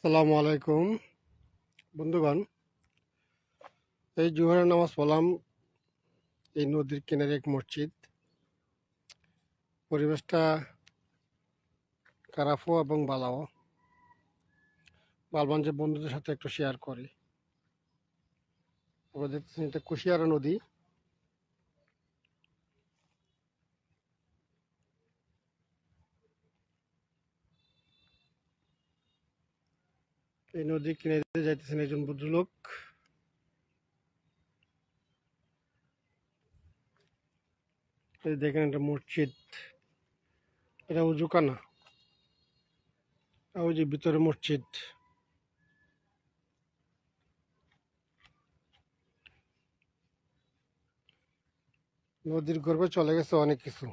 আসসালামু আলাইকুম বন্ধুগণ। এই জোহরের নামাজ পড়লাম এই নদীর কিনারে এক মসজিদ। পরিবেশটা খারাপও এবং ভালোও। ভাবলাম যে বন্ধুদের সাথে একটু শেয়ার করি। আপনারা দেখতেছেন এটা কুশিয়ারা নদী। এই নদীর কিনারে যাইতেছেন একজন ভদ্রলোক। এই দেখেন এটা মসজিদ, এটা উজুখানা। ওই যে ভিতরে মসজিদ। নদীর গর্ভে চলে গেছে অনেক কিছু।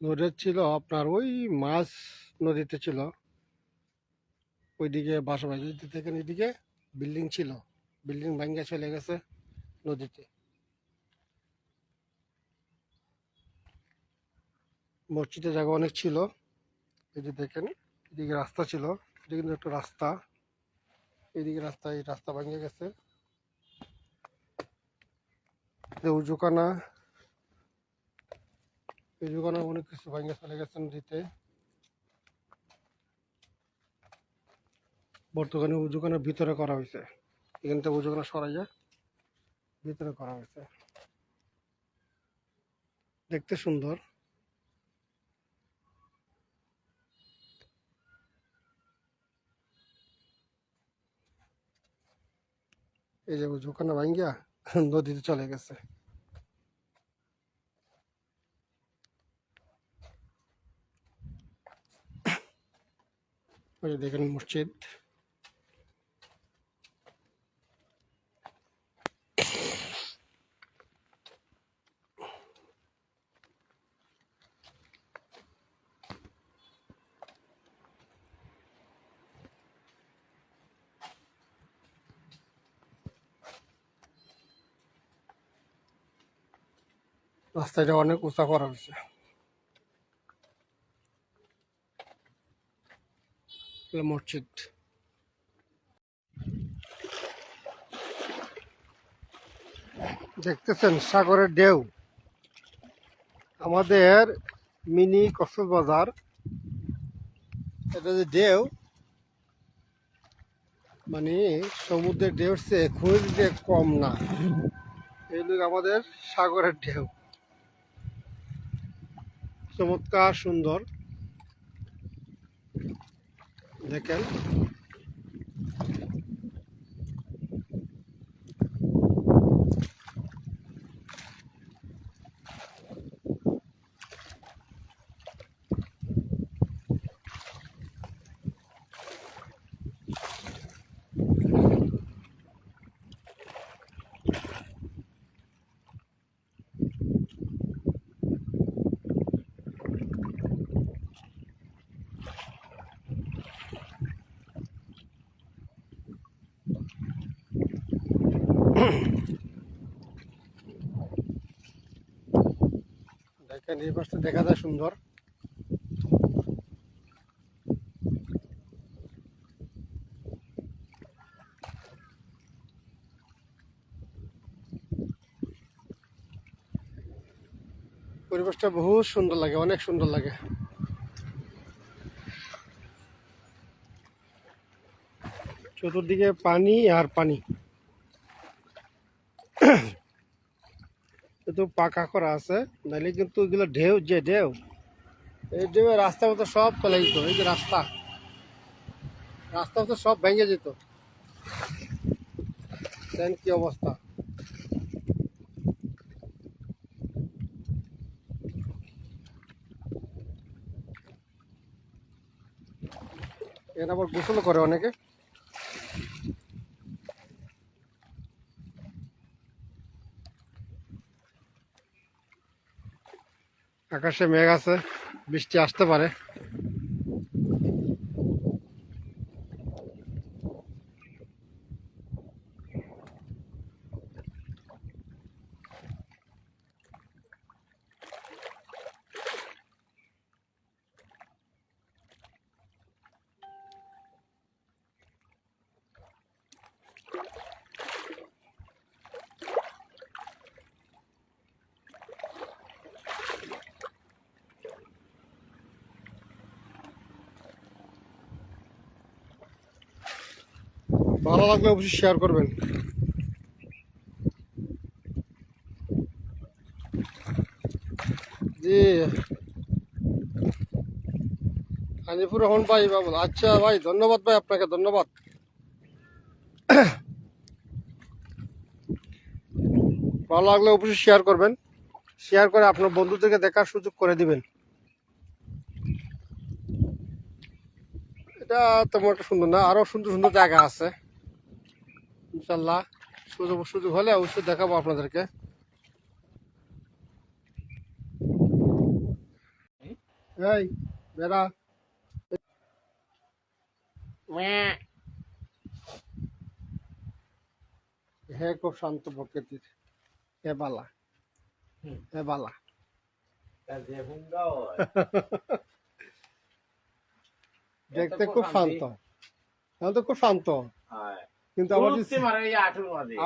নদীর ছিল আপনার ওই মাছ, নদীতে ছিল ওইদিকে বাসা বাড়ি দেখেন, এদিকে বিল্ডিং ছিল, বিল্ডিং ভাঙ্গা চলে গেছে নদীতে। মসজিদের জায়গা অনেক ছিল। এই যে দেখেন এদিকে রাস্তা ছিল, এটা কিন্তু একটা রাস্তা। এদিকে রাস্তা, এই রাস্তা ভেঙে গেছে। উজুখানা, উজুখানা অনেক কিছু ভেঙে চলে গেছে নদীতে। বর্তমানে উজুখানার ভিতরে করা হয়েছে, এখান থেকে উজুখানা সরাইয়া ভিতরে করা হয়েছে, দেখতে সুন্দর। এই যে উজুখানা ভাঙ্গিয়া নদীতে চলে গেছে। ওই যে দেখেন মসজিদ। রাস্তাটা অনেক উঁচা করা হয়েছে। মসজিদ দেখতেছেন, সাগরের ঢেউ। আমাদের মিনি কক্সবাজার, এটা যে ঢেউ, মানে সমুদ্রের ঢেউর চেয়ে খুঁজ যে কম না। এই লোক আমাদের সাগরের ঢেউ, চমৎকার সুন্দর। দেখেন দেখেন এই পাশটা দেখা যায় সুন্দর। পরিবেশটা বহুত সুন্দর লাগে, অনেক সুন্দর লাগে। চতুর্দিকে পানি আর পানি। কিন্তু পাকা করা আছে, নাহলে কিন্তু ওইগুলো ঢেউ, যে ঢেউ, এই ঢেউ রাস্তার মতো সব চলে যেত। এই যে রাস্তা, রাস্তা মতো সব ভেঙে যেত। দেখেন কি অবস্থা। এখানে আবার গোসল করে অনেকে। আকাশে মেঘ আছে, বৃষ্টি আসতে পারে। ভালো লাগলে অবশ্যই শেয়ার করবেন। জি হানিফুর রহমান ভাই বাবু, আচ্ছা ভাই, ধন্যবাদ ভাই, আপনাকে ধন্যবাদ। ভালো লাগলে অবশ্যই শেয়ার করবেন, শেয়ার করে আপনার বন্ধুদেরকে দেখার সুযোগ করে দিবেন। এটা তেমন একটা সুন্দর না, আরো সুন্দর সুন্দর জায়গা আছে ইনশাল্লাহ। সুযোগ সুযোগ হলে অবশ্যই দেখাবো আপনাদেরকে। এই বেড়া, হ্যাঁ খুব শান্ত প্রকৃতির, হে বালা, হে বালা। দেখতে খুব শান্ত, শান্ত খুব শান্ত, কিন্তু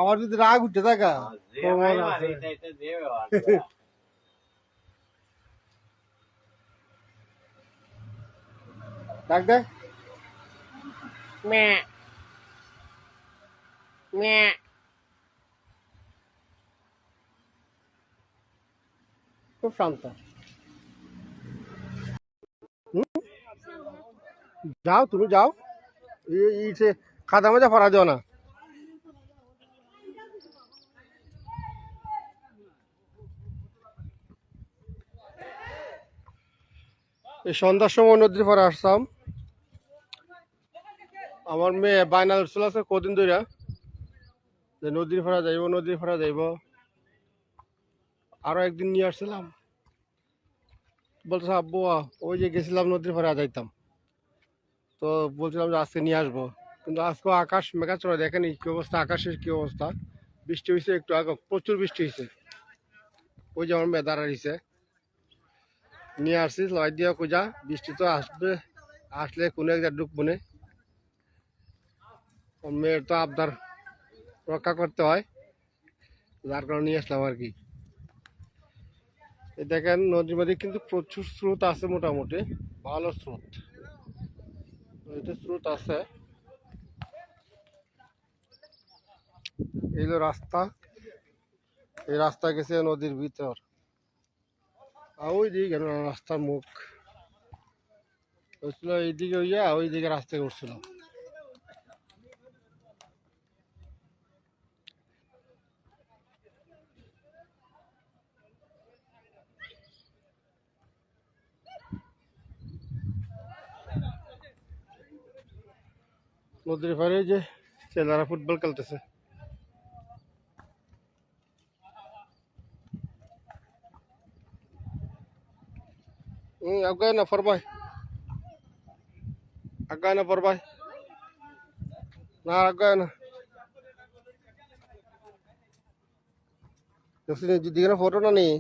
আমার যদি রাগ উঠে থাকা ডাক দে খুব শান্ত। যাও তুমি যাও, খাদা মজা ফরা দিও না। এই সন্ধ্যার সময় নদীর পাড়ে আসতাম, আমার মেয়ে বায়না চলে আছে কদিন ধরে যে নদীর পাড়ে যাইব, নদীর পাড়ে যাইব। আরো একদিন নিয়ে আসছিলাম, বলছে আব্বু ওই যে গেছিলাম নদীর পাড়ে যাইতাম, তো বলছিলাম যে আজকে নিয়ে আসবো, কিন্তু আজকে আকাশ মেঘাচ্ছন্ন, দেখেন কি অবস্থা, আকাশের কি অবস্থা। বৃষ্টি হয়েছে একটু আগে, প্রচুর বৃষ্টি হয়েছে। ওই যে আমার মেয়ে দাঁড়াইছে, নিয়ে আসছি লাই দিয়া কোজা, বৃষ্টি তো আসবে, আসলে কোনো এক জায়গায় ডুববো না। মেয়ের তো আবদার রক্ষা করতে হয়, যার কারণে নিয়ে আসলাম আর কি। এই দেখেন নদীর মধ্যে কিন্তু প্রচুর স্রোত আছে, মোটামুটি ভালো স্রোত, নদীতে স্রোত আছে। এই হলো রাস্তা, এই রাস্তা গেছে নদীর ভিতর, আর ওই দিকে রাস্তার মুখ হচ্ছিল, এইদিকে হইয়া ওই দিকে রাস্তায় উঠছিল। নদীর পাড়ে যে ছেলেরা ফুটবল খেলতেছে। আগায় না পরবাই, আগায় না পরবাই, না আগায় না। দিকে ফটো না নেই,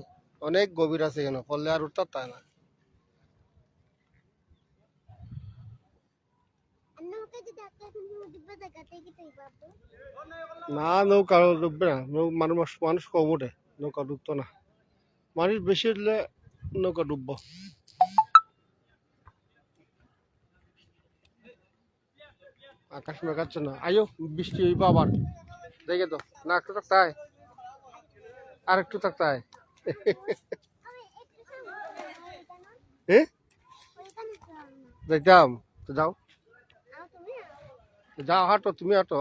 অনেক গভীর আছে কেন, পড়লে আর উঠতে তাই না। না নৌকা ডুববে না, মানুষ মানুষ কম ওঠে, নৌকা ডুবতো না। মানুষ বেশি উঠলে নৌকা ডুববো। আকাশ মেঘাচ্ছে না, আইও বৃষ্টি হইব আবার, দেখে তো না, একটু থাকতে আর একটু থাকতে যাইতাম তো, যাও যাও, হাঁটো তুমি, হাঁটো।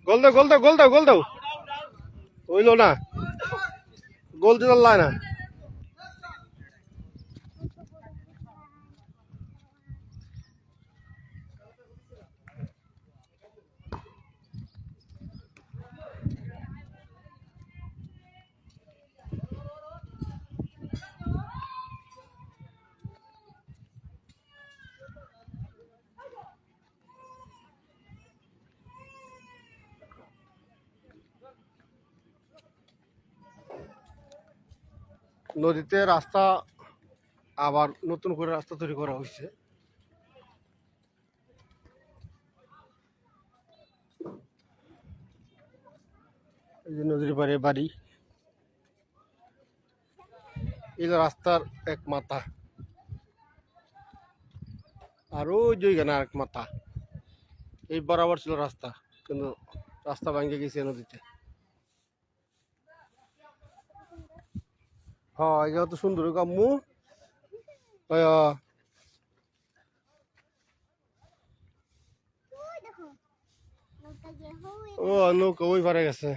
গোল দাও, গোল দাও, গোল দাও, গোল দাও, হইলো না, গোল দিতে পারলাই না। নদীতে রাস্তা, আবার নতুন করে রাস্তা তৈরি করা হয়েছে। এই যে নদীর পাড়ে বাড়ি, এই যে রাস্তার এক মাথা, আর ওই যে ওইখানে আরেক মাথা। এই বরাবর ছিল রাস্তা, কিন্তু রাস্তা ভাঙ্গে গেছে নদীতে। হ্যাঁ, এই জায়গা তো সুন্দর কাম্মু। ওই, ও নৌকা ওই পারে গেছে।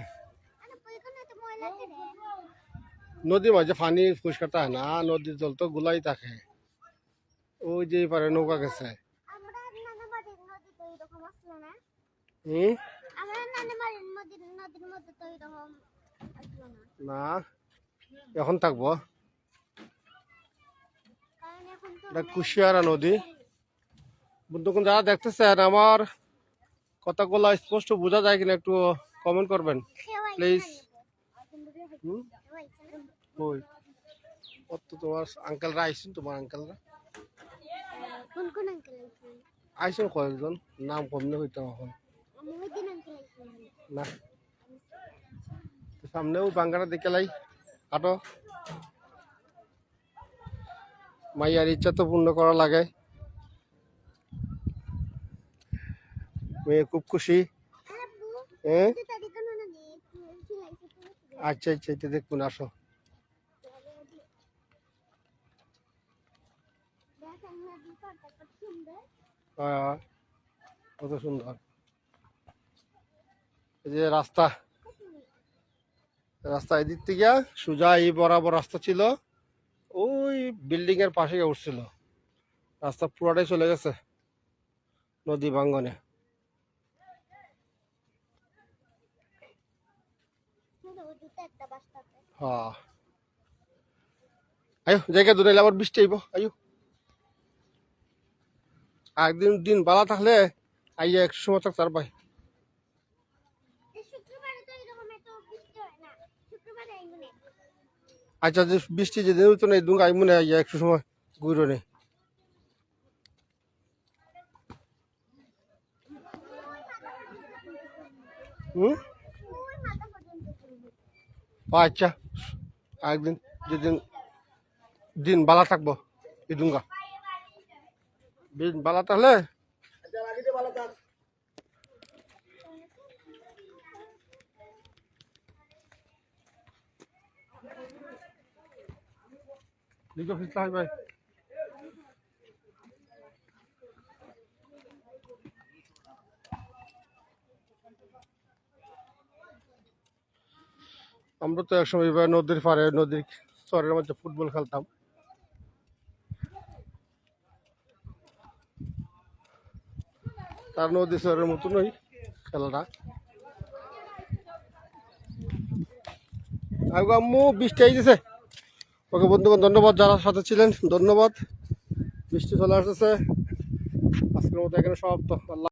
নদীর মাঝে পানি পরিষ্কার থাকে না, নদীর জল তো গুলাই থাকে। ওই যে এই পারে নৌকা গেছে। হুম, না এখন থাকবো। এটা কুশিয়ারা নদী। বন্ধুগণ যারা দেখতেছেন আমার কথাগুলো স্পষ্ট বোঝা যায় কিনা একটু কমেন্ট করবেন প্লিজ। ওই কত তোমার আঙ্কেলরা আইসেন, তোমার আঙ্কেলরা আইসেন কয়েকজন, নাম কমনে হইতাম এখন না। সামনেও বাঙ্গারা দেখে লাই হাঁটো। মাইয়ার ইচ্ছা তো পূর্ণ করা লাগে। মেয়ে খুব খুশি। হ্যাঁ, আচ্ছা আচ্ছা, এটা দেখুন, আসো। কত সুন্দর। এই যে রাস্তা, রাস্তা এদিক থেকে সোজা এই বরাবর রাস্তা ছিল, ওই বিল্ডিং এর পাশে উঠছিল। রাস্তা পুরাটাই চলে গেছে নদী ভাঙ্গনে। হ্যাঁ, আয়ো জায়গা দূরে আবার বৃষ্টি আইব। আয়ো একদিন দিন বালা থাকলে আইয়া একশো সময় থাক তার ভাই। আচ্ছা, যে বৃষ্টি যেদিন হইতো না, এই দুঙ্গা আইমনে আইয়া একশো সময় ঘুরো নে। হুম, আচ্ছা, একদিন যেদিন দিন বালা থাকবো এই দুঙ্গা, দিন বালা থাকলে লিখো ফিসলা হয় ভাই। আমরা তো একসময় এবার নদীর পাড়ে, নদীর চরের মধ্যে ফুটবল খেলতাম। তার নদী চরের মতনই খেলাটা। আম্মু বৃষ্টি আইতেছে। ওকে বন্ধুগণ, ধন্যবাদ যারা সাথে ছিলেন, ধন্যবাদ। বৃষ্টি চলে আসতেছে। আজকের মতো এখানে সমাপ্ত। আল্লাহ।